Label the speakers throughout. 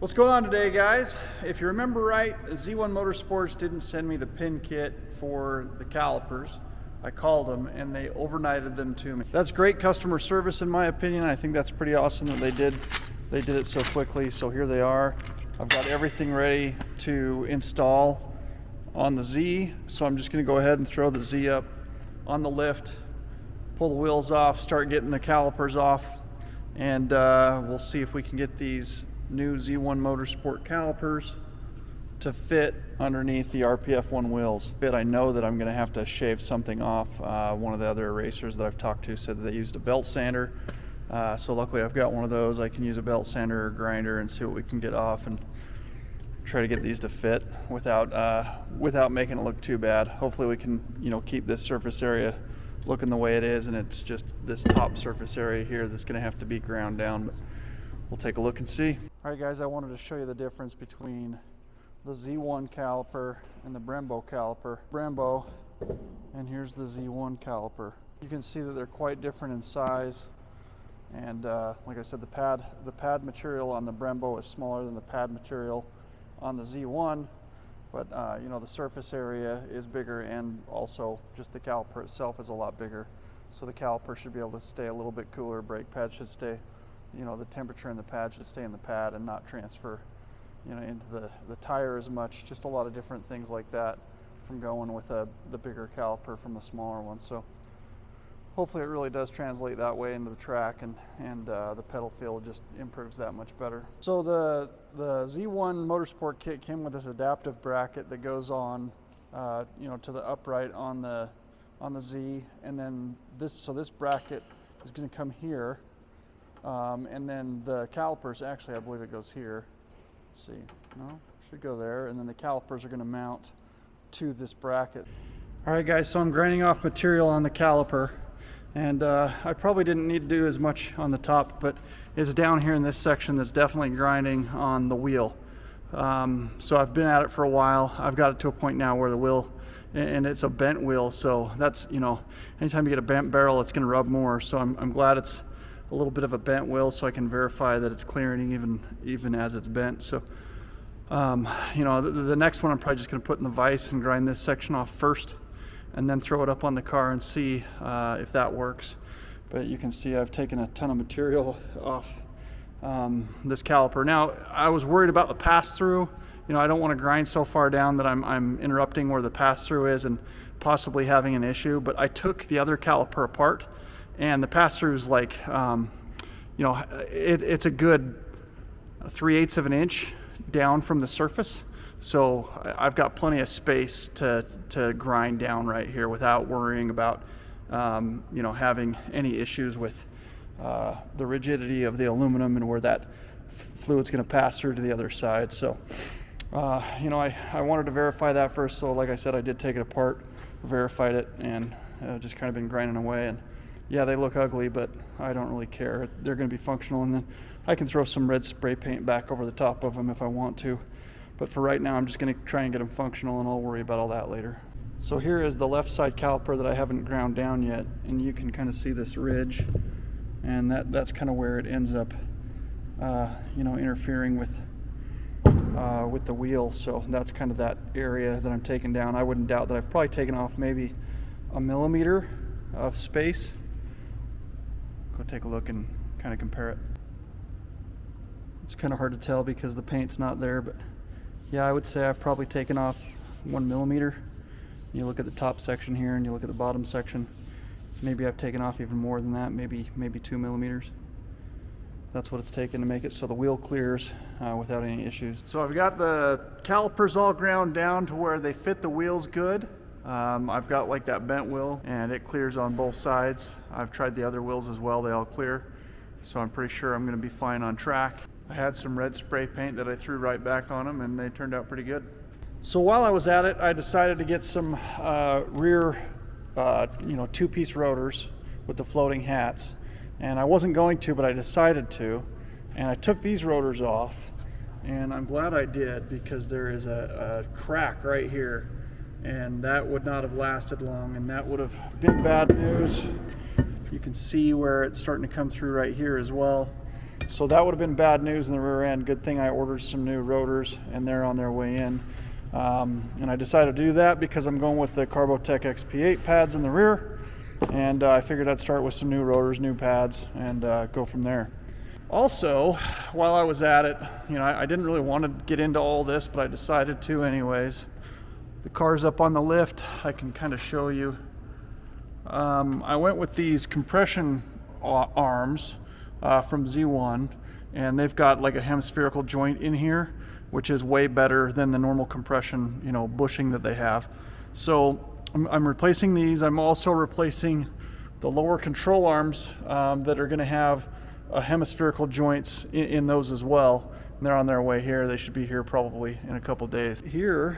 Speaker 1: What's going on today, guys? If you remember right, Z1 Motorsports didn't send me the pin kit for the calipers. I called them and they overnighted them to me. That's great customer service in my opinion. I think that's pretty awesome that they did it so quickly. So here they are. I've got everything ready to install on the Z. So I'm just gonna go ahead and throw the Z up on the lift, pull the wheels off, start getting the calipers off, and we'll see if we can get these new Z1 Motorsport calipers to fit underneath the RPF1 wheels. I know that I'm going to have to shave something off. One of the other racers that I've talked to said that they used a belt sander. So luckily I've got one of those. I can use a belt sander or grinder and see what we can get off and try to get these to fit without making it look too bad. Hopefully we can, keep this surface area looking the way it is, and it's just this top surface area here that's going to have to be ground down. But we'll take a look and see. All right, guys, I wanted to show you the difference between the Z1 caliper and the Brembo caliper. Brembo, and here's the Z1 caliper. You can see that they're quite different in size, and like I said, the pad material on the Brembo is smaller than the pad material on the Z1, but the surface area is bigger, and also just the caliper itself is a lot bigger. So the caliper should be able to stay a little bit cooler. Brake pad should stay, the temperature in the pad should stay in the pad and not transfer into the tire as much. Just a lot of different things like that from going with the bigger caliper from the smaller one. So hopefully it really does translate that way into the track, and the pedal feel just improves that much better. So the Z1 Motorsport kit came with this adaptive bracket that goes on to the upright on the Z, and then this bracket is going to come here, and then the calipers, actually I believe it goes here. Let's see, no, should go there, and then the calipers are going to mount to this bracket. All right, guys, so I'm grinding off material on the caliper, and I probably didn't need to do as much on the top, but it's down here in this section that's definitely grinding on the wheel. So I've been at it for a while. I've got it to a point now where the wheel, and it's a bent wheel, so that's, anytime you get a bent barrel, it's going to rub more. So I'm glad it's a little bit of a bent wheel, so I can verify that it's clearing even as it's bent. So the next one I'm probably just going to put in the vise and grind this section off first, and then throw it up on the car and see if that works. But you can see I've taken a ton of material off this caliper. Now, I was worried about the pass-through. I don't want to grind so far down that I'm interrupting where the pass-through is and possibly having an issue. But I took the other caliper apart, and the pass-through is like, it's a good 3/8 of an inch down from the surface. So I've got plenty of space to grind down right here without worrying about having any issues with the rigidity of the aluminum and where that fluid's going to pass through to the other side. So I wanted to verify that first. So like I said, I did take it apart, verified it, and just kind of been grinding away. And yeah, they look ugly, but I don't really care. They're going to be functional, and then I can throw some red spray paint back over the top of them if I want to. But for right now, I'm just going to try and get them functional, and I'll worry about all that later. So here is the left side caliper that I haven't ground down yet, and you can kind of see this ridge, and that's kind of where it ends up, interfering with the wheel. So that's kind of that area that I'm taking down. I wouldn't doubt that I've probably taken off maybe 1 millimeter of space. Go take a look and kind of compare it. It's kind of hard to tell because the paint's not there, but yeah, I would say I've probably taken off 1 millimeter. You look at the top section here and you look at the bottom section. Maybe I've taken off even more than that, maybe 2 millimeters. That's what it's taken to make it so the wheel clears without any issues. So I've got the calipers all ground down to where they fit the wheels good. I've got like that bent wheel, and it clears on both sides. I've tried the other wheels as well, they all clear. So I'm pretty sure I'm going to be fine on track. I had some red spray paint that I threw right back on them, and they turned out pretty good. So while I was at it, I decided to get some rear, two-piece rotors with the floating hats. And I wasn't going to, but I decided to. And I took these rotors off, and I'm glad I did, because there is a crack right here, and that would not have lasted long, and that would have been bad news. You can see where it's starting to come through right here as well. So that would have been bad news in the rear end. Good thing I ordered some new rotors and they're on their way in. And I decided to do that because I'm going with the Carbotech XP8 pads in the rear. And I figured I'd start with some new rotors, new pads, and go from there. Also, while I was at it, I didn't really want to get into all this, but I decided to anyways. The car's up on the lift. I can kind of show you. I went with these compression arms from Z1, and they've got like a hemispherical joint in here, which is way better than the normal compression, bushing that they have. So I'm replacing these. I'm also replacing the lower control arms that are going to have hemispherical joints in those as well. And they're on their way here. They should be here probably in a couple days. Here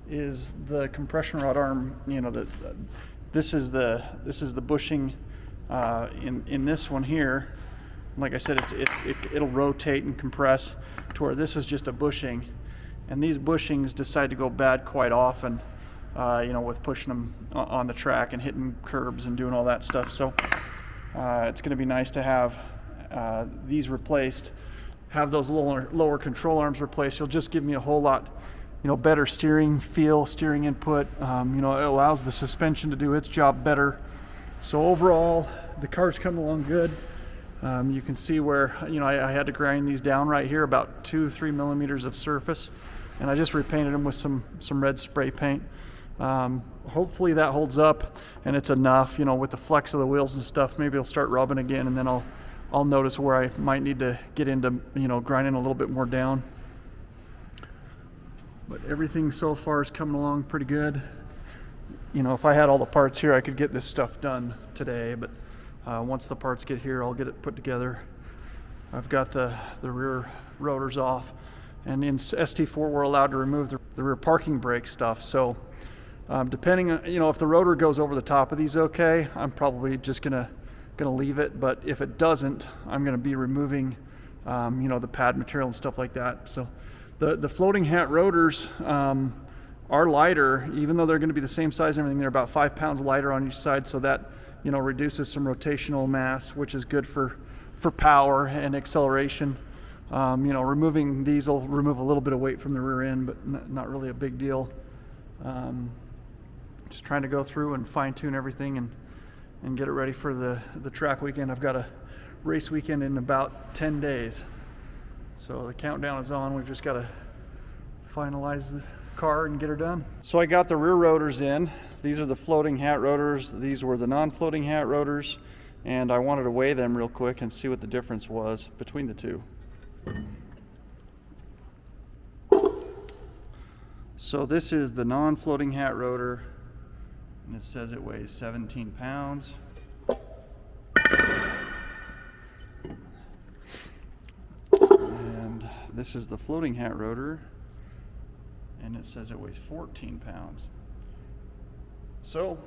Speaker 1: is the compression rod arm. This is the bushing in this one here. Like I said, it'll rotate and compress to where this is just a bushing, and these bushings decide to go bad quite often. With pushing them on the track and hitting curbs and doing all that stuff. So it's going to be nice to have these replaced, have those lower control arms replaced. It'll just give me a whole lot, better steering feel, steering input. It allows the suspension to do its job better. So overall, the car's coming along good. You can see where, I had to grind these down right here, about 2-3 millimeters of surface, and I just repainted them with some red spray paint. Hopefully that holds up and it's enough, with the flex of the wheels and stuff. Maybe it'll start rubbing again, and then I'll notice where I might need to get into, grinding a little bit more down. But everything so far is coming along pretty good. If I had all the parts here, I could get this stuff done today, but once the parts get here, I'll get it put together. I've got the rear rotors off, and in ST4 we're allowed to remove the rear parking brake stuff. So depending on, if the rotor goes over the top of these, okay, I'm probably just gonna leave it. But if it doesn't, I'm gonna be removing, the pad material and stuff like that. So the floating hat rotors are lighter, even though they're going to be the same size and everything. They're about 5 pounds lighter on each side, so that reduces some rotational mass, which is good for power and acceleration. Removing these will remove a little bit of weight from the rear end, but not really a big deal. Just trying to go through and fine-tune everything and get it ready for the track weekend. I've got a race weekend in about 10 days. So the countdown is on. We've just got to finalize the car and get her done. So I got the rear rotors in. These are the floating hat rotors. These were the non-floating hat rotors. And I wanted to weigh them real quick and see what the difference was between the two. So this is the non-floating hat rotor, and it says it weighs 17 pounds. And this is the floating hat rotor, and it says it weighs 14 pounds. So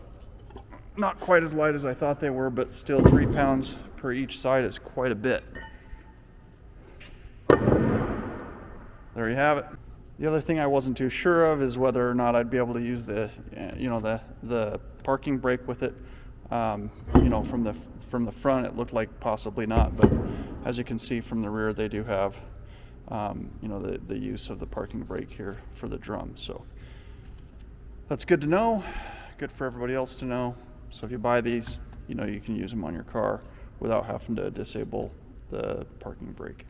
Speaker 1: not quite as light as I thought they were, but still 3 pounds per each side is quite a bit. There you have it. The other thing I wasn't too sure of is whether or not I'd be able to use the parking brake with it. From the front, it looked like possibly not, but as you can see from the rear, they do have, the use of the parking brake here for the drum. So that's good to know. Good for everybody else to know. So if you buy these, you can use them on your car without having to disable the parking brake.